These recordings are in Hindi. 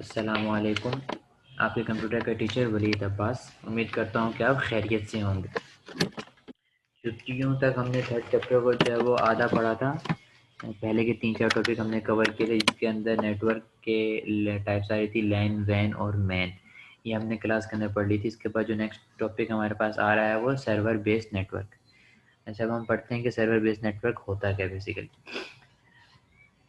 अस्सलामुअलैकुम। आपके कंप्यूटर का टीचर वलीद अब्बास। उम्मीद करता हूँ कि आप खैरियत से होंगे। छुट्टियों तक हमने थर्ड चैप्टर को जो है वो आधा पढ़ा था। पहले के 3-4 टॉपिक हमने कवर किए थे, जिसके अंदर नेटवर्क के टाइप्स आ रही थी लैन, वैन और मैन। ये हमने क्लास के अंदर पढ़ ली थी। इसके बाद जो नेक्स्ट टॉपिक हमारे पास आ रहा है वो सर्वर बेस्ड नेटवर्क। अच्छा, अब हम पढ़ते हैं कि सर्वर बेस्ड नेटवर्क होता क्या basically.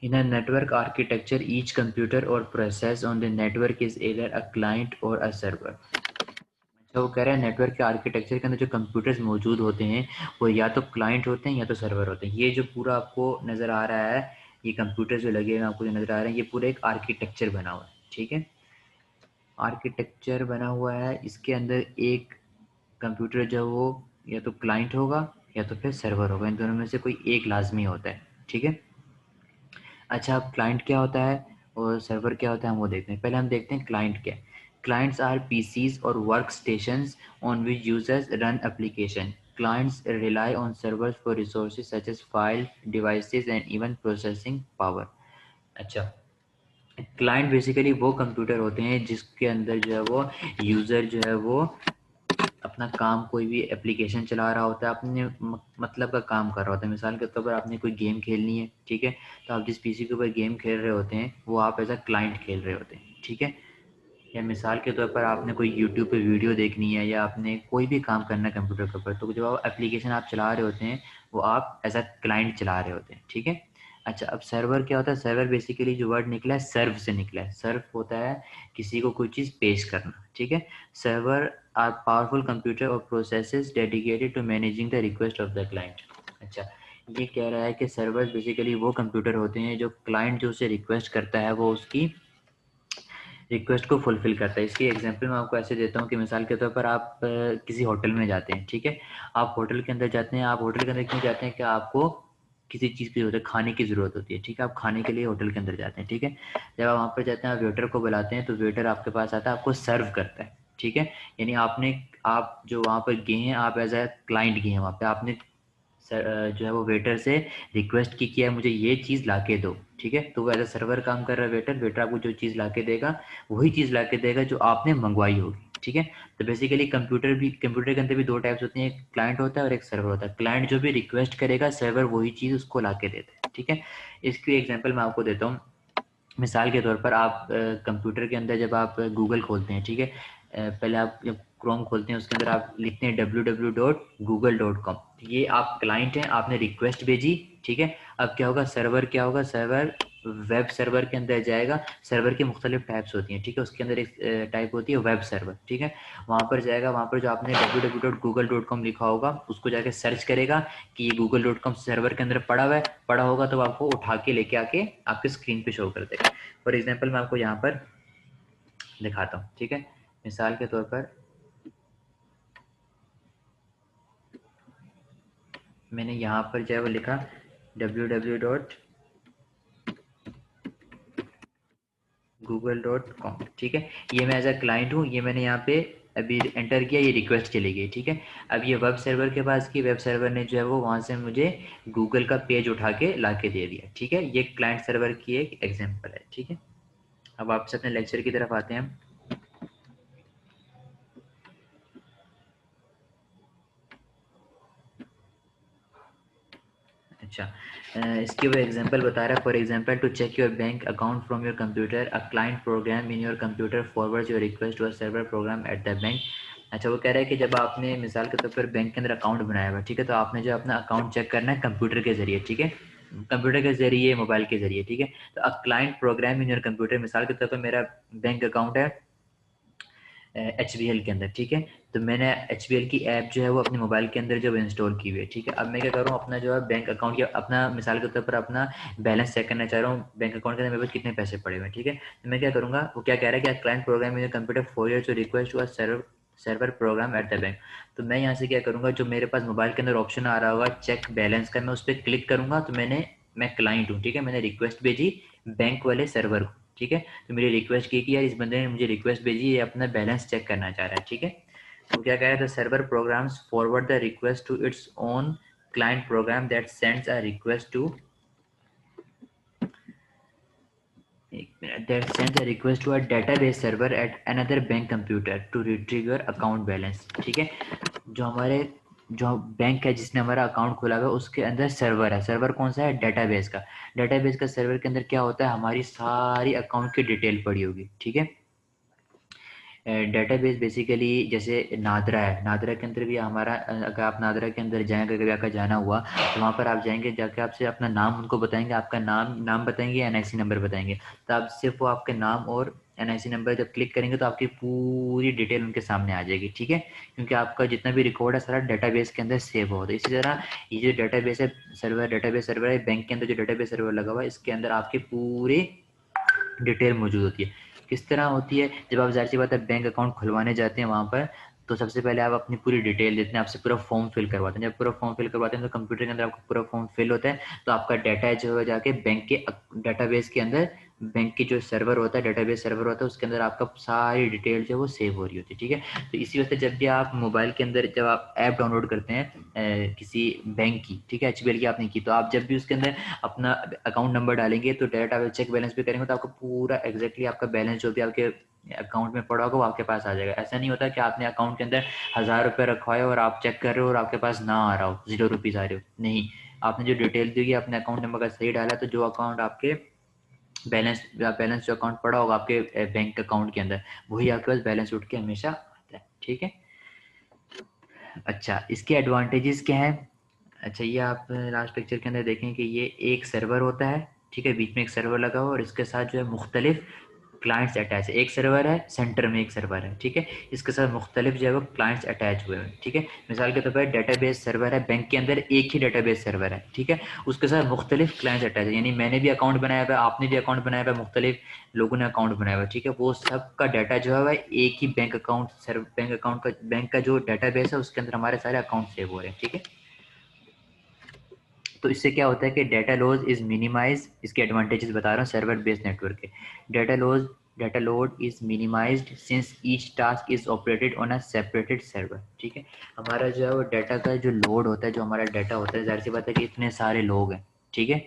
In a network architecture, each computer or process on the network is either a client or a server. अच्छा, वो कह रहा है नेटवर्क के आर्किटेक्चर के अंदर जो कंप्यूटर्स मौजूद होते हैं वो या तो क्लाइंट होते हैं या तो सर्वर होते हैं। ये जो पूरा आपको नज़र आ रहा है, ये कंप्यूटर जो लगे हुए हैं आपको जो नज़र आ रहे हैं, ये पूरा एक आर्किटेक्चर बना हुआ है। ठीक है, आर्किटेक्चर बना हुआ है। इसके अंदर एक कंप्यूटर जो वो या तो क्लाइंट होगा या तो फिर सर्वर होगा। इन दोनों में से कोई एक लाजमी होता है। ठीक है। अच्छा, अब क्लाइंट क्या होता है और सर्वर क्या होता है हम वो देखते हैं। पहले हम देखते हैं क्लाइंट क्या है। Clients are PCs or work stations on which users run application. Clients rely on servers for resources such as file, devices and even processing power. अच्छा, क्लाइंट बेसिकली वो कंप्यूटर होते हैं जिसके अंदर जो है वो यूज़र जो है वो अपना काम, कोई भी एप्लीकेशन चला रहा होता है, अपने मतलब का काम कर रहा होता है। मिसाल के तौर पर आपने कोई गेम खेलनी है, ठीक है, तो आप जिस पीसी के ऊपर गेम खेल रहे होते हैं वो आप एज अ क्लाइंट खेल रहे होते हैं। ठीक है। या मिसाल के तौर पर आपने कोई यूट्यूब पे वीडियो देखनी है या आपने कोई भी काम करना है कंप्यूटर के ऊपर, तो जो एप्लीकेशन आप चला रहे होते हैं वो आप एज अ क्लाइंट चला रहे होते हैं। ठीक है। अच्छा, अब सर्वर क्या होता है। सर्वर बेसिकली जो वर्ड निकला है सर्व से निकला है। सर्व होता है किसी को कोई चीज़ पेश करना। ठीक है। Server are powerful computer or processes dedicated to managing the request of the client. अच्छा, ये कह रहा है कि सर्वर बेसिकली वो कंप्यूटर होते हैं जो क्लाइंट जो उसे रिक्वेस्ट करता है वो उसकी रिक्वेस्ट को फुलफिल करता है। इसकी एग्जांपल मैं आपको ऐसे देता हूँ कि मिसाल के तौर पर आप किसी होटल में जाते हैं। ठीक है। आप होटल के अंदर जाते हैं। आप होटल के अंदर क्यों जाते हैं कि आपको किसी चीज़ की ज़रूरत है, खाने की ज़रूरत होती है। ठीक है, आप खाने के लिए होटल के अंदर जाते हैं। ठीक है। जब आप वहाँ पर जाते हैं, आप वेटर को बुलाते हैं, तो वेटर आपके पास आता है, आपको सर्व करता है। ठीक है। यानी आप जो वहाँ पर गए हैं, आप एज ए क्लाइंट गए हैं वहाँ पे, आपने जो है वो वेटर से रिक्वेस्ट की किया है मुझे ये चीज़ ला के दो। ठीक है, तो वो एज अ सर्वर काम कर रहा है। वेटर वेटर आपको जो चीज़ ला के देगा वही चीज़ ला के देगा जो आपने मंगवाई होगी। ठीक है। तो बेसिकली कंप्यूटर के अंदर भी दो टाइप्स होती हैं, एक क्लाइंट होता है और एक सर्वर होता है। क्लाइंट जो भी रिक्वेस्ट करेगा, सर्वर वही चीज़ उसको ला के देता है। ठीक है। इसकी एग्जाम्पल मैं आपको देता हूँ। मिसाल के तौर पर आप कंप्यूटर के अंदर जब आप गूगल खोलते हैं, ठीक है, पहले आप जब क्रोम खोलते हैं उसके अंदर आप लिखते हैं www.google.com। ये आप क्लाइंट हैं, आपने रिक्वेस्ट भेजी। ठीक है। अब क्या होगा, सर्वर क्या होगा, सर्वर वेब सर्वर के अंदर जाएगा। सर्वर की मुख्तलिफ टाइप्स होती हैं। ठीक है, उसके अंदर एक टाइप होती है वेब सर्वर। ठीक है, वहाँ पर जाएगा, वहाँ पर जो आपने www.google.com लिखा होगा उसको जाके सर्च करेगा कि ये google.com सर्वर के अंदर पड़ा हुआ है। पड़ा होगा तो आपको उठा के लेके आके आपके स्क्रीन पे शो कर देगा। फॉर एग्जांपल मैं आपको यहाँ पर दिखाता हूँ। ठीक है, मिसाल के तौर पर मैंने यहाँ पर जो है वो लिखा www.google.com। ठीक है, ये मैं एज अ क्लाइंट हूँ, ये मैंने यहाँ पे अभी एंटर किया, ये रिक्वेस्ट चली गई। ठीक है, अब ये वेब सर्वर के पास की, वेब सर्वर ने जो है वो वहाँ से मुझे गूगल का पेज उठा के ला के दे दिया। ठीक है, ये क्लाइंट सर्वर की एक एग्जाम्पल है। ठीक है, अब वापस अपने लेक्चर की तरफ आते हैं हम। अच्छा, इसकी वो एग्जांपल बता रहा है। For example, to check your bank account from your computer, a client program in your computer forwards your request to a server program at the bank. अच्छा, वो कह रहा है कि जब आपने मिसाल के तौर पर बैंक के अंदर अकाउंट बनाया हुआ, ठीक है, तो आपने जो अपना अकाउंट चेक करना है कंप्यूटर के जरिए। ठीक है, कंप्यूटर के जरिए, मोबाइल के जरिए। ठीक है, तो अ client program in your computer, मिसाल के तौर पर मेरा बैंक अकाउंट है HBL के अंदर। ठीक है, तो मैंने HBL की ऐप जो है वो अपने मोबाइल के अंदर जो इंस्टॉल की हुई है। ठीक है, अब मैं क्या कर रहा हूँ, अपना जो है बैंक अकाउंट या अपना मिसाल के तौर पर अपना बैलेंस चेक करना चाह रहा हूँ, बैंक अकाउंट के अंदर मेरे पास कितने पैसे पड़े हुए हैं। ठीक है, तो मैं क्या करूँगा, वो क्या कह रहा है कि client program in computer for your to request to a server program at the bank. तो मैं यहाँ से क्या करूँगा, जो मेरे पास मोबाइल के अंदर ऑप्शन आ रहा होगा चेक बैलेंस का, मैं उस पर क्लिक करूँगा। तो मैं क्लाइंट हूँ। ठीक है, मैंने रिक्वेस्ट भेजी बैंक वाले सर्वर को। ठीक है, तो मेरी रिक्वेस्ट की कि यार इस बंदे ने मुझे रिक्वेस्ट भेजी, ये अपना बैलेंस चेक करना चाह रहा है। ठीक है, तो क्या कह रहा है, the server programs forward the request to its own client program that sends a request to एक मिनट, that sends a request to a database server at another bank computer to retrieve your account balance. ठीक है, जो हमारे जो बैंक है जिसने हमारा अकाउंट खोला हुआ है उसके अंदर सर्वर है। सर्वर कौन सा है? डेटाबेस का। डेटाबेस का सर्वर के अंदर क्या होता है? हमारी सारी अकाउंट की डिटेल पड़ी होगी। ठीक है, डेटाबेस बेसिकली जैसे नादरा है, नादरा के अंदर भी हमारा अगर आप नादरा के अंदर जाएंगे, कभी आपका जाना हुआ तो वहाँ पर आप जाएंगे, जाके आपसे अपना नाम उनको बताएंगे, आपका नाम बताएंगे, एनआईसी नंबर बताएंगे, तो आप सिर्फ वो आपके नाम और एनआईसी नंबर जब क्लिक करेंगे तो आपकी पूरी डिटेल उनके सामने आ जाएगी। ठीक है, क्योंकि आपका जितना भी रिकॉर्ड है सारा डेटाबेस के अंदर सेव होता है। इसी तरह ये जो डेटाबेस है सर्वर, डेटाबेस सर्वर है बैंक के अंदर, जो डेटाबेस सर्वर लगा हुआ है इसके अंदर आपके पूरे डिटेल मौजूद होती है। किस तरह होती है? जब आप ज़ाहिर सी बात है बैंक अकाउंट खुलवाने जाते हैं वहाँ पर, तो सबसे पहले आप अपनी पूरी डिटेल देते हैं, आपसे पूरा फॉर्म फिल करवाते हैं। जब पूरा फॉर्म फिल करवाते हैं तो कंप्यूटर के अंदर आपका पूरा फॉर्म फिल होता है, तो आपका डाटा जो है जाके बैंक के डाटाबेस के अंदर, बैंक की जो सर्वर होता है, डाटाबेस सर्वर होता है, उसके अंदर आपका सारी डिटेल जो है वो सेव हो रही होती है। ठीक है, तो इसी वजह से जब भी आप मोबाइल के अंदर जब आप ऐप डाउनलोड करते हैं किसी बैंक की, ठीक है, एचबीएल की आपने की, तो आप जब भी उसके अंदर अपना अकाउंट नंबर डालेंगे तो डायरेक्ट आप चेक बैलेंस भी करेंगे तो आपको पूरा एग्जैक्टली आपका बैलेंस जो भी आपके अकाउंट में पड़ा होगा वो आपके पास आ जाएगा। ऐसा नहीं होता कि आपने अकाउंट के अंदर 1000 रुपये रखा है और आप चेक कर रहे हो और आपके पास ना आ रहा हो, 0 रुपीज़ आ रहे हो। नहीं, आपने जो डिटेल दी अपने अकाउंट नंबर का सही डाला, तो जो अकाउंट आपके बैलेंस बैलेंस जो अकाउंट पड़ा होगा आपके बैंक अकाउंट के अंदर, वही आपके पास बैलेंस उठ के हमेशा आता है। ठीक है, अच्छा इसके एडवांटेजेस क्या है? अच्छा, ये आप लास्ट पिक्चर के अंदर देखें कि ये एक सर्वर होता है। ठीक है, बीच में एक सर्वर लगा हुआ और इसके साथ जो है मुख्तलिफ क्लाइंट्स अटैच है। एक सर्वर है, सेंटर में एक सर्वर है। ठीक है, इसके साथ मुख्तलिफ जो है वो क्लाइंट्स अटैच हुए हैं। ठीक है, मिसाल के तौर पर डेटाबेस सर्वर है, बैंक के अंदर एक ही डेटाबेस सर्वर है। ठीक है, उसके साथ मुख्तलिफ क्लाइंट्स अटैच है, यानी मैंने भी अकाउंट बनाया हुआ है, आपने भी अकाउंट बनाया हुआ है, मुख्तलिफ लोगों ने अकाउंट बनाया हुआ है। ठीक है, वो सब का डाटा जो है वह एक ही बैंक अकाउंट बैंक अकाउंट का, बैंक का जो डाटाबेस है उसके अंदर हमारे सारे अकाउंट सेव हो रहे हैं। ठीक है, तो इससे क्या होता है कि डाटा लॉस इज मिनिमाइज। इसके एडवांटेजेस बता रहा हूँ सर्वर बेस्ड नेटवर्क के। Data loss, data load is minimised since each task is operated on a separated server. ठीक है, हमारा जो है वो डाटा का जो लोड होता है, जो हमारा डाटा होता है, जाहिर सी बात है कि इतने सारे लोग हैं। ठीक है,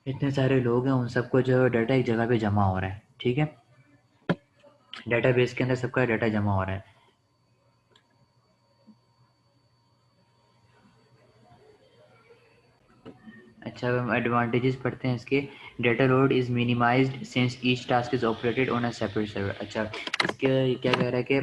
इतने सारे लोग हैं, उन सबको जो है डाटा एक जगह पे जमा हो रहा है। ठीक है, डाटा बेस के अंदर सबका डाटा जमा हो रहा है। अच्छा, अब हम एडवांटेजेस पढ़ते हैं इसके। Data load is minimised since each task is operated on a separate server. अच्छा, इसके क्या कह रहा है कि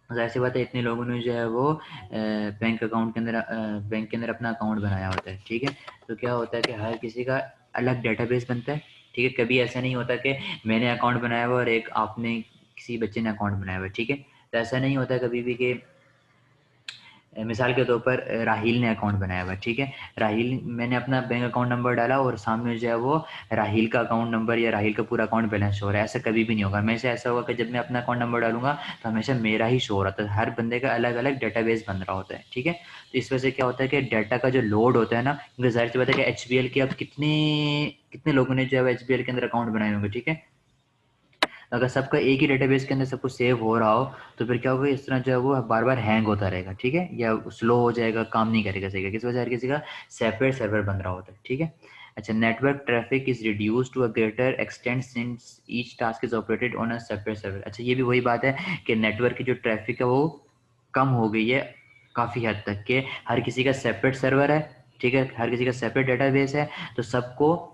ज़ाहिर सी बात है इतने लोगों ने जो है वो बैंक अकाउंट के अंदर बैंक के अंदर अपना अकाउंट बनाया होता है। ठीक है, तो क्या होता है कि हर किसी का अलग डेटाबेस बनता है। ठीक है, कभी ऐसा नहीं होता कि मैंने अकाउंट बनाया हुआ और एक आपने किसी बच्चे ने अकाउंट बनाया हुआ है। ठीक है, तो ऐसा नहीं होता कभी भी कि मिसाल के तौर पर राहिल ने अकाउंट बनाया हुआ है। ठीक है, राहिल, मैंने अपना बैंक अकाउंट नंबर डाला और सामने जो है वो राहिल का अकाउंट नंबर या राहिल का पूरा अकाउंट बैलेंस शो हो रहा है। ऐसा कभी भी नहीं होगा। हमेशा ऐसा होगा कि जब मैं अपना अकाउंट नंबर डालूंगा तो हमेशा मेरा ही शो हो रहा था। हर बंदे का अलग अलग डेटाबेस बन रहा होता है। ठीक है, तो इस वजह से क्या होता है कि डाटा का जो लोड होता है ना, क्योंकि जाहिर सी बात है कि एचबीएल के अब कितने कितने लोगों ने जो है एचबीएल के अंदर अकाउंट बनाए होंगे। ठीक है, अगर सबका एक ही डेटाबेस के अंदर सब कुछ सेव हो रहा हो तो फिर क्या होगा, इस तरह जो है वो बार बार हैंग होता रहेगा। ठीक है, या स्लो हो जाएगा, काम नहीं करेगा सही, किस वजह से हर किसी का सेपरेट सर्वर बन रहा होता है। ठीक है, अच्छा, network traffic is reduce to a greater extent since each task is operated on a separate server. अच्छा, ये भी वही बात है कि नेटवर्क की जो ट्रैफिक है वो कम हो गई है काफ़ी हद तक, के हर किसी का सेपरेट सर्वर है। ठीक है, हर किसी का सेपरेट डेटाबेस है, तो सबको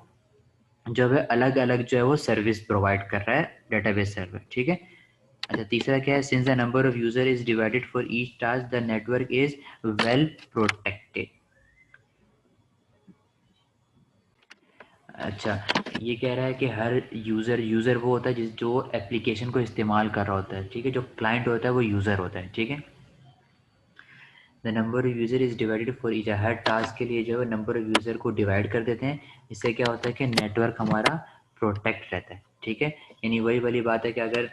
जो है अलग अलग जो है वो सर्विस प्रोवाइड कर रहा है डेटाबेस सर्वर। ठीक है, अच्छा तीसरा क्या है? Since the number of user is divided for each task the network is well protected. अच्छा, ये कह रहा है कि हर यूज़र वो होता है जिस जो एप्लीकेशन को इस्तेमाल कर रहा होता है। ठीक है, जो क्लाइंट होता है वो यूज़र होता है। ठीक है, the number of user is divided for each, her task के लिए जो है नंबर ऑफ यूज़र को डिवाइड कर देते हैं। इससे क्या होता है कि नेटवर्क हमारा प्रोटेक्ट रहता है। ठीक है, यानी वही वाली बात है कि अगर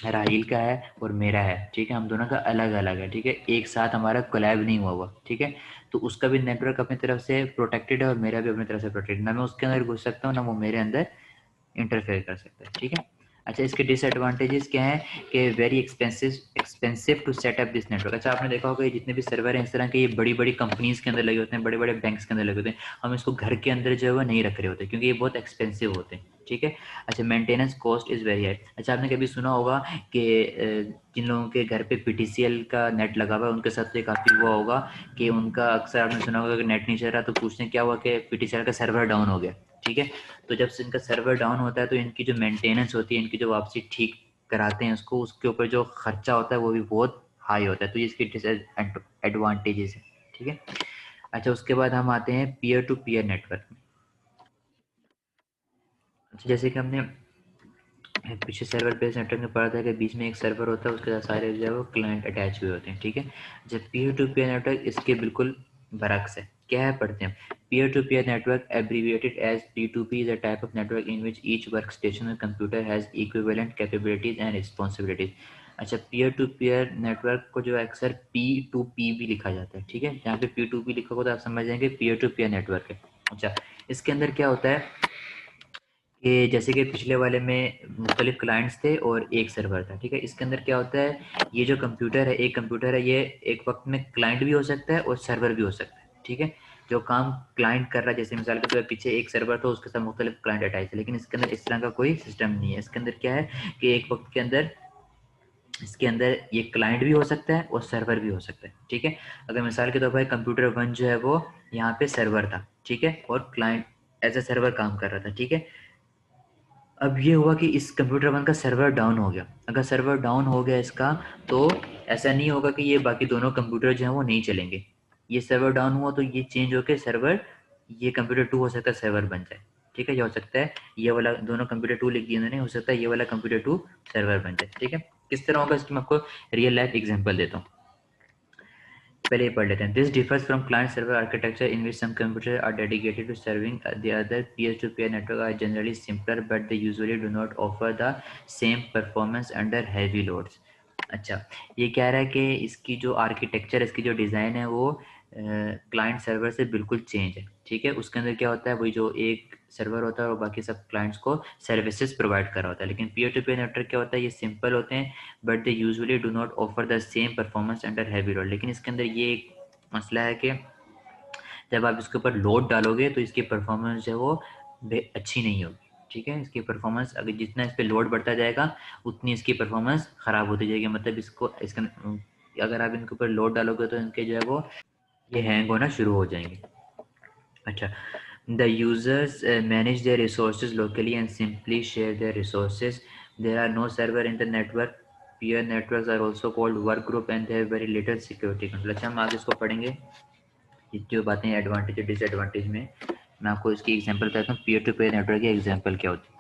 राहिल का है और मेरा है, ठीक है, हम दोनों का अलग अलग है। ठीक है, एक साथ हमारा कोलैब नहीं हुआ। ठीक है, तो उसका भी नेटवर्क अपनी तरफ से प्रोटेक्टेड है और मेरा भी अपनी तरफ से प्रोटेक्टेड, ना मैं उसके अंदर घुस सकता हूँ ना वो मेरे अंदर इंटरफेयर कर सकता है। ठीक है, अच्छा, इसके डिसएडवांटेजेस क्या हैं कि very expensive to set up this network. अच्छा, आपने देखा होगा ये जितने भी सर्वर हैं इस तरह के, ये बड़ी बड़ी कंपनीज के अंदर लगे होते हैं, बड़े बड़े बैंक्स के अंदर लगे होते हैं। हम इसको घर के अंदर जो है वो नहीं रख रहे होते क्योंकि ये बहुत एक्सपेंसिव होते हैं, ठीक है। अच्छा, maintenance cost is very high. अच्छा, आपने कभी सुना होगा कि जिन लोगों के घर पे पीटीसीएल का नेट लगा हुआ है उनके साथ ये काफ़ी हुआ होगा कि उनका अक्सर आपने सुना होगा कि नेट नहीं चल रहा तो पूछते हैं क्या हुआ कि पीटीसीएल का सर्वर डाउन हो गया, ठीक है। तो जब से इनका सर्वर डाउन होता है तो इनकी जो मेंटेनेंस होती है, इनकी जो वापसी ठीक कराते हैं उसको, उसके ऊपर जो खर्चा होता है वो भी बहुत हाई होता है। तो ये इसकी डिसएडवांटेजेस है, ठीक है। अच्छा, उसके बाद हम आते हैं पीयर टू पीयर नेटवर्क में। अच्छा, जैसे कि हमने पीछे सर्वर बेस्ड नेटवर्क में पढ़ा था कि बीच में एक सर्वर होता है, उसके साथ सारे जो है वो क्लाइंट अटैच हुए होते हैं, ठीक है। जब पीयर टू पीयर नेटवर्क इसके बिल्कुल बरक्स है। क्या है, पढ़ते हैं। Peer to peer network abbreviated as P2P is a type of network in which each workstation or computer has equivalent capabilities and responsibilities. अच्छा, पीयर टू पीयर नेटवर्क को जो अक्सर P2P भी लिखा जाता है, ठीक है। जहाँ पे P2P लिखा होगा तो आप समझ जाएंगे पीयर टू पीयर नेटवर्क है। अच्छा, इसके अंदर क्या होता है कि जैसे कि पिछले वाले में मुख्तलिफ क्लाइंट्स थे और एक सर्वर था, ठीक है। इसके अंदर क्या होता है, ये जो कंप्यूटर है, एक कंप्यूटर है, ये एक वक्त में क्लाइंट भी हो सकता है और सर्वर भी हो सकता है, ठीक है। जो काम क्लाइंट कर रहा है, जैसे मिसाल के तौर पर पीछे एक सर्वर था उसके साथ मुख्तलिफ क्लाइंट अटैच है, लेकिन इसके अंदर इस तरह का कोई सिस्टम नहीं है। इसके अंदर क्या है कि एक वक्त के अंदर इसके अंदर ये क्लाइंट भी हो सकता है और सर्वर भी हो सकता है, ठीक है। अगर मिसाल के तौर पर कंप्यूटर वन जो है वो यहाँ पे सर्वर था, ठीक है, और क्लाइंट एज ए सर्वर काम कर रहा था, ठीक है। अब ये हुआ कि इस कंप्यूटर वन का सर्वर डाउन हो गया। अगर सर्वर डाउन हो गया इसका, तो ऐसा नहीं होगा कि ये बाकी दोनों कंप्यूटर जो हैं वो नहीं चलेंगे। ये सर्वर डाउन हुआ तो ये चेंज होकर सर्वर, ये कंप्यूटर टू हो सकता है सर्वर बन जाए, ठीक है। ये हो सकता है ये वाला, दोनों कंप्यूटर टू लिख दिए उन्होंने, हो सकता है ये वाला कंप्यूटर टू सर्वर बन जाए, ठीक है। किस तरह होगा इसकी मैं आपको रियल लाइफ एग्जाम्पल देता हूँ। पहले ये पढ़ लेते हैं। This differs from client server architecture in which some computer are dedicated to serving the other peer to peer network are generally simpler but they usually do not offer the same performance under heavy loads. अच्छा, ये कह रहा है कि इसकी जो आर्किटेक्चर, इसकी जो डिज़ाइन है वो क्लाइंट सर्वर से बिल्कुल चेंज है, ठीक है। उसके अंदर क्या होता है, वही जो एक सर्वर होता है और बाकी सब क्लाइंट्स को सर्विसेज प्रोवाइड कर रहा होता है। लेकिन पीयर टू पीयर नेटवर्क क्या होता है, ये सिंपल होते हैं but they usually do not offer the same performance under heavy load. लेकिन इसके अंदर ये एक मसला है कि जब आप इसके ऊपर लोड डालोगे तो इसकी परफॉर्मेंस जो है वो अच्छी नहीं होगी, ठीक है। इसकी परफॉर्मेंस अगर जितना इस पर लोड बढ़ता जाएगा उतनी इसकी परफॉर्मेंस ख़राब होती जाएगी। मतलब इसको इसका अगर आप इनके ऊपर लोड डालोगे तो इनके जो है वो ये हैंग होना शुरू हो जाएंगे। अच्छा, the users manage their resources locally and simply share their resources. There are no server in the network. Peer networks are also called work group and they have very little security control। अच्छा, हम आगे इसको पढ़ेंगे, ये जो बातें एडवांटेज और डिसएडवांटेज में, मैं आपको इसकी एग्जांपल बताता हूँ। पीयर टू पीयर नेटवर्क की एग्जांपल क्या होती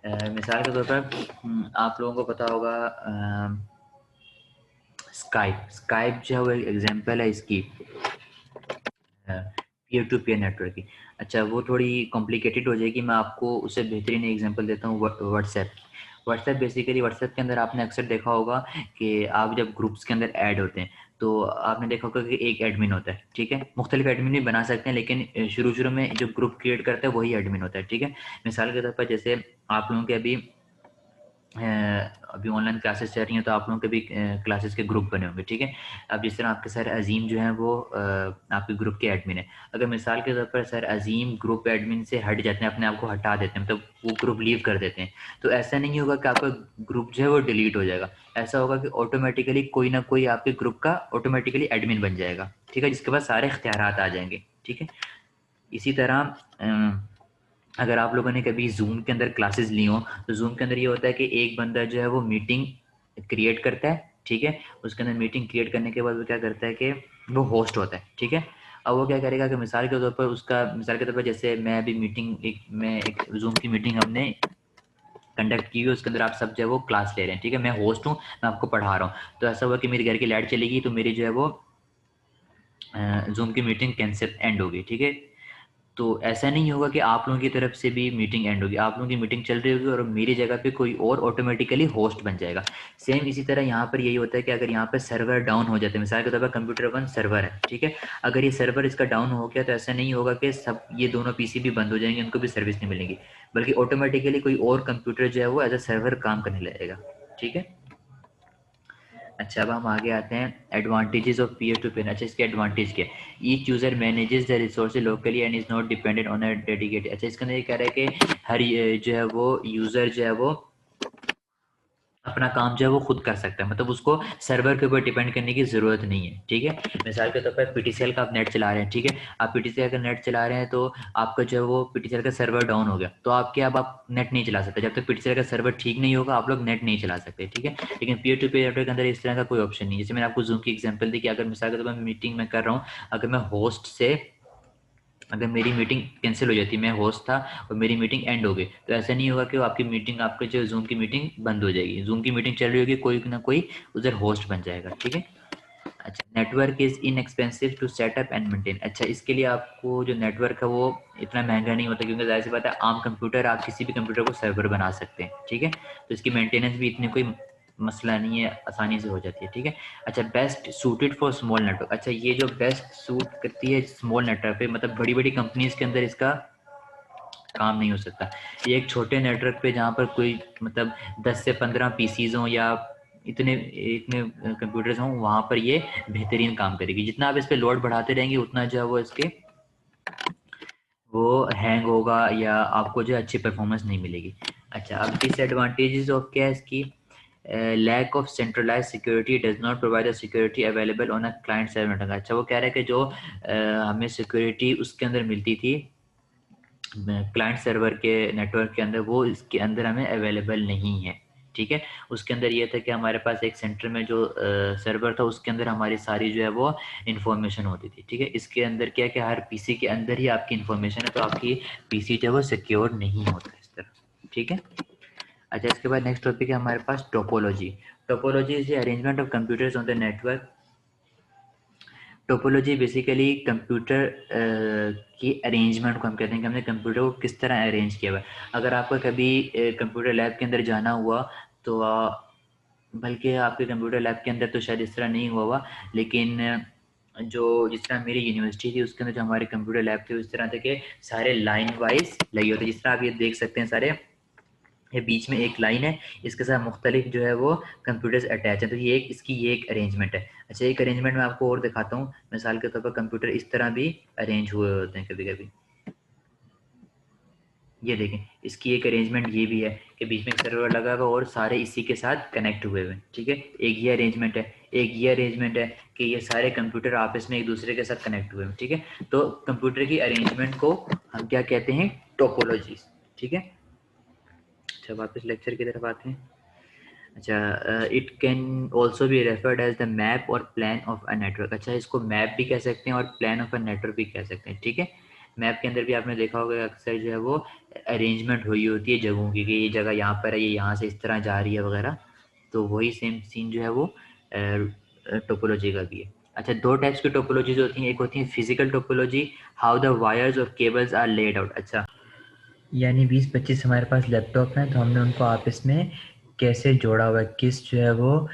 है। मिसाल के तौर पर आप लोगों को पता होगा स्काइप। स्काइप जो है वो एक एग्जांपल है इसकी पीयर टू पीयर नेटवर्क की। अच्छा, वो थोड़ी कॉम्प्लिकेटेड हो जाएगी, मैं आपको उससे बेहतरीन एग्जांपल देता हूँ व्हाट्सएप। व्हाट्सएप बेसिकली, व्हाट्सएप के अंदर आपने अक्सर देखा होगा कि आप जब ग्रुप्स के अंदर ऐड होते हैं तो आपने देखा होगा कि एक एडमिन होता है, ठीक है। मुख्तलिफ एडमिन भी बना सकते हैं लेकिन शुरू शुरू में जो ग्रुप क्रिएट करता है वही एडमिन होता है, ठीक है। मिसाल के तौर पर जैसे आप लोगों के अभी अभी ऑनलाइन क्लासेस चल रही हैं तो आप लोगों के भी क्लासेस के ग्रुप बने होंगे, ठीक है। अब जिस तरह आपके सर अजीम जो हैं वो आपके ग्रुप के एडमिन है। अगर मिसाल के तौर पर सर अजीम ग्रुप एडमिन से हट जाते हैं, अपने आप को हटा देते हैं, मतलब वो ग्रुप लीव कर देते हैं, तो ऐसा नहीं होगा कि आपका ग्रुप जो है वो डिलीट हो जाएगा। ऐसा होगा कि ऑटोमेटिकली कोई ना कोई आपके ग्रुप का ऑटोमेटिकली एडमिन बन जाएगा, ठीक है, जिसके पास सारे इख्तियारात आ जाएंगे, ठीक है। इसी तरह अगर आप लोगों ने कभी जूम के अंदर क्लासेस ली हो तो जूम के अंदर ये होता है कि एक बंदा जो है वो मीटिंग क्रिएट करता है, ठीक है। उसके अंदर मीटिंग क्रिएट करने के बाद वो क्या करता है कि वो होस्ट होता है, ठीक है। अब वो क्या करेगा कि मिसाल के तौर पर उसका, मिसाल के तौर पर जैसे मैं अभी मैं एक जूम की मीटिंग हमने कंडक्ट की हुई है, उसके अंदर आप सब जो है वो क्लास ले रहे हैं, ठीक है। मैं होस्ट हूँ, मैं आपको पढ़ा रहा हूँ। तो ऐसा हुआ कि मेरे घर की लाइट चलेगी तो मेरी जो है वो जूम की मीटिंग कैंसिल एंड होगी, ठीक है। तो ऐसा नहीं होगा कि आप लोगों की तरफ से भी मीटिंग एंड होगी, आप लोगों की मीटिंग चल रही होगी और मेरी जगह पे कोई और ऑटोमेटिकली होस्ट बन जाएगा। सेम इसी तरह यहाँ पर यही होता है कि अगर यहाँ पर सर्वर डाउन हो जाते हैं, मिसाल के तौर पर कंप्यूटर वन सर्वर है, ठीक है, अगर ये सर्वर इसका डाउन हो गया तो ऐसा नहीं होगा कि सब ये दोनों पीसी भी बंद हो जाएंगे, उनको भी सर्विस नहीं मिलेगी, बल्कि ऑटोमेटिकली कोई और कंप्यूटर जो है वो एज अ सर्वर काम करने लगेगा। ठीक है। अच्छा, अब हम आगे आते हैं advantages of peer to peer. अच्छा, इसके एडवांटेज क्या है? Each user manages the resources locally and is not dependent on a dedicated. अच्छा, इसके अंदर ये कह रहा है कि हर जो है वो यूजर जो है वो अपना काम जो है वो खुद कर सकता है, मतलब उसको सर्वर के ऊपर डिपेंड करने की ज़रूरत नहीं है। ठीक है, मिसाल के तौर पर पीटीसीएल का आप नेट चला रहे हैं, ठीक है, आप पीटीसीएल का नेट चला रहे हैं तो आपका जो है वो पीटीसीएल का सर्वर डाउन हो गया तो आपके अब आप नेट नहीं चला सकते, जब तक पीटीसीएल का सर्वर ठीक नहीं होगा आप लोग नेट नहीं चला सकते। ठीक है, लेकिन पीयर टू पीयर नेटवर्क के अंदर इस तरह का कोई ऑप्शन नहीं है। जैसे मैंने आपको जूम की एग्जांपल दी कि अगर मिसाल के तौर पर मीटिंग में कर रहा हूँ, अगर मैं होस्ट से, अगर मेरी मीटिंग कैंसिल हो जाती, मैं होस्ट था और मेरी मीटिंग एंड हो गई, तो ऐसा नहीं होगा कि आपकी मीटिंग, आपके जो जूम की मीटिंग बंद हो जाएगी, जूम की मीटिंग चल रही होगी, कोई ना कोई उधर होस्ट बन जाएगा। ठीक है। अच्छा, network is inexpensive to setup and maintain. अच्छा, इसके लिए आपको जो नेटवर्क है वो इतना महंगा नहीं होता, क्योंकि जाहिर सी बात है आम कंप्यूटर, आप किसी भी कंप्यूटर को सर्वर बना सकते हैं। ठीक है, तो इसकी मेंटेनेंस भी इतनी कोई मसला नहीं है, आसानी से हो जाती है। ठीक है। अच्छा, best suited for small network. अच्छा, ये जो बेस्ट सूट करती है स्मॉल नेटवर्क पे, मतलब बड़ी बड़ी कंपनीज के अंदर इसका काम नहीं हो सकता। ये एक छोटे नेटवर्क पे जहाँ पर कोई मतलब 10 से 15 पीसीज हों या इतने इतने कंप्यूटर्स हों, वहाँ पर ये बेहतरीन काम करेगी। जितना आप इस पर लोड बढ़ाते रहेंगे उतना जो है वो इसके वो हैंग होगा या आपको जो अच्छी परफॉर्मेंस नहीं मिलेगी। अच्छा, अब डिसएडवांटेजेस ऑफ क्या है इसकी? Lack of centralize security does not provide the security available on a client server. अच्छा, वो कह रहा है कि जो हमें सिक्योरिटी उसके अंदर मिलती थी क्लाइंट सर्वर के नेटवर्क के अंदर, वो इसके अंदर हमें अवेलेबल नहीं है। ठीक है, उसके अंदर ये था कि हमारे पास एक सेंटर में जो सर्वर था उसके अंदर हमारी सारी जो है वो इन्फॉर्मेशन होती थी। ठीक है, इसके अंदर क्या है कि हर पीसी के अंदर ही आपकी इन्फॉर्मेशन है, तो आपकी पीसी जो है वो सिक्योर नहीं होता इस तरह। ठीक है। अच्छा, इसके बाद नेक्स्ट टॉपिक है हमारे पास topology. Topology is the arrangement of computers on the network. Topology basically computer की अरेंजमेंट को हम कहते हैं कि हमने कंप्यूटर को किस तरह अरेंज किया हुआ है। अगर आपको कभी कंप्यूटर लैब के अंदर जाना हुआ तो बल्कि आपके कंप्यूटर लैब के अंदर तो शायद इस तरह नहीं हुआ हुआ, लेकिन जो जिस तरह मेरी यूनिवर्सिटी थी उसके अंदर जो हमारे कंप्यूटर लैब थे उस तरह थे कि सारे लाइन वाइज लगे होते, जिस तरह आप ये देख सकते हैं सारे, ये बीच में एक लाइन है, इसके साथ मुख्तलिफ जो है वो कंप्यूटर्स अटैच है, तो ये एक इसकी ये एक अरेंजमेंट है। अच्छा, एक अरेंजमेंट मैं आपको और दिखाता हूँ, मिसाल के तौर पर कंप्यूटर इस तरह भी अरेंज हुए होते हैं कभी कभी। ये देखें, इसकी एक अरेंजमेंट ये भी है कि बीच में एक सर्वर लगा हुआ और सारे इसी के साथ कनेक्ट हुए हुए हैं। ठीक है, एक ये अरेंजमेंट है, एक ये अरेंजमेंट है कि ये सारे कंप्यूटर आपस में एक दूसरे के साथ कनेक्ट हुए हैं। ठीक है, तो कंप्यूटर की अरेंजमेंट को हम क्या कहते हैं? टोपोलॉजीज। ठीक है। अच्छा, वापस लेक्चर की तरफ आते हैं। अच्छा, it can also be referred as the map or plan of a network. अच्छा, इसको मैप भी कह सकते हैं और प्लान ऑफ अ नेटवर्क भी कह सकते हैं। ठीक है, मैप के अंदर भी आपने देखा होगा अक्सर जो है वो अरेंजमेंट हुई होती है जगहों की कि ये जगह यहाँ पर है, ये यहाँ से इस तरह जा रही है वगैरह, तो वही सेम सीन जो है वो टोपोलॉजी का भी है। अच्छा, दो टाइप्स की टोपोलॉजीज होती हैं, एक होती है physical topology, how the wires और केबल्स आर लेड आउट। अच्छा, यानी 20-25 हमारे पास लैपटॉप हैं तो हमने उनको आपस में कैसे जोड़ा हुआ है, किस जो है वो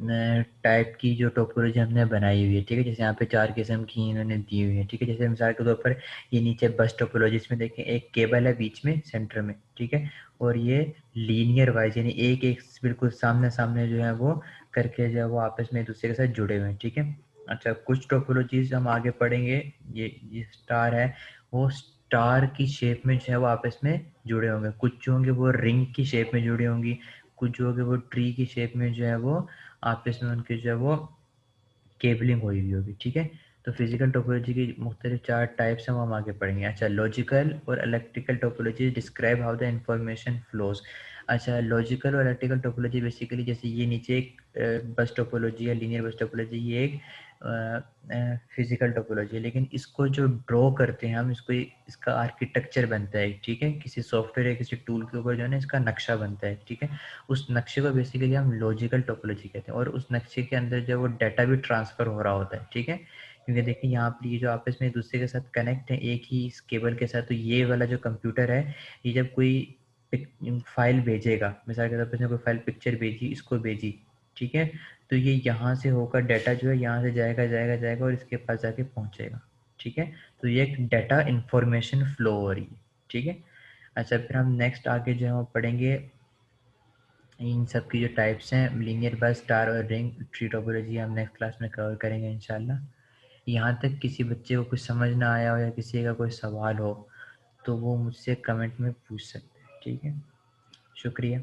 टाइप की जो टोपोलॉजी हमने बनाई हुई है। ठीक है, जैसे यहाँ पे 4 किस्म की इन्होंने दी हुई है। ठीक है, जैसे मिसाल के तौर पर ये नीचे बस टोपोलॉजी में देखें, एक केबल है बीच में सेंटर में, ठीक है, और ये लीनियर वाइज यानी एक एक बिल्कुल सामने सामने जो है वो करके जो है वो आपस में एक दूसरे के साथ जुड़े हुए हैं। ठीक है। अच्छा, कुछ टोपोलॉजीज हम आगे पढ़ेंगे, ये स्टार है, वो स्टार की शेप में जो है वो आपस में जुड़े होंगे, कुछ जो होंगे वो रिंग की शेप में जुड़े होंगी, कुछ जो होंगे वो ट्री की शेप में जो है वो आपस में उनकी जो है वो केबलिंग हुई हुई होगी। ठीक है, तो फिजिकल टोपोलॉजी की मुख्तलिफ 4 टाइप्स हैं वो हम आगे पढ़ेंगे। अच्छा, लॉजिकल और electrical topology describe how the information flows. अच्छा, लॉजिकल और इलेक्ट्रिकल टोपोलॉजी बेसिकली जैसे ये नीचे एक बस टोपोलॉजी है, लीनियर बस टोपोलॉजी, ये एक फिजिकल टोपोलॉजी है, लेकिन इसको जो ड्रॉ करते हैं हम, इसको इसका आर्किटेक्चर बनता है। ठीक है, किसी सॉफ्टवेयर या किसी टूल के ऊपर जो है ना इसका नक्शा बनता है। ठीक है, उस नक्शे को बेसिकली हम लॉजिकल टोपोलॉजी कहते हैं और उस नक्शे के अंदर जो वो डाटा भी ट्रांसफ़र हो रहा होता है। ठीक है, क्योंकि देखिए यहाँ पर ये जो आपस में एक दूसरे के साथ कनेक्ट है एक ही इस केबल के साथ, तो ये वाला जो कंप्यूटर है ये जब कोई फाइल भेजेगा, मिसाल के तौर पर इसने कोई फाइल पिक्चर भेजी, इसको भेजी, ठीक है, तो ये यहाँ से होकर डाटा जो है यहाँ से जाएगा जाएगा जाएगा और इसके पास जाके पहुँचेगा, ठीक है। तो ये एक डाटा इंफॉर्मेशन फ्लो हो रही है, ठीक है। अच्छा, फिर हम नेक्स्ट आगे जो है वो पढ़ेंगे इन सब की जो टाइप्स हैं, लीनियर बस, स्टार और रिंग ट्री टोपोलॉजी हम नेक्स्ट क्लास में कवर करेंगे इंशाल्लाह। यहाँ तक किसी बच्चे को कुछ समझ ना आया हो या किसी का कोई सवाल हो तो वो मुझसे कमेंट में पूछ सकते हैं, ठीक है। शुक्रिया।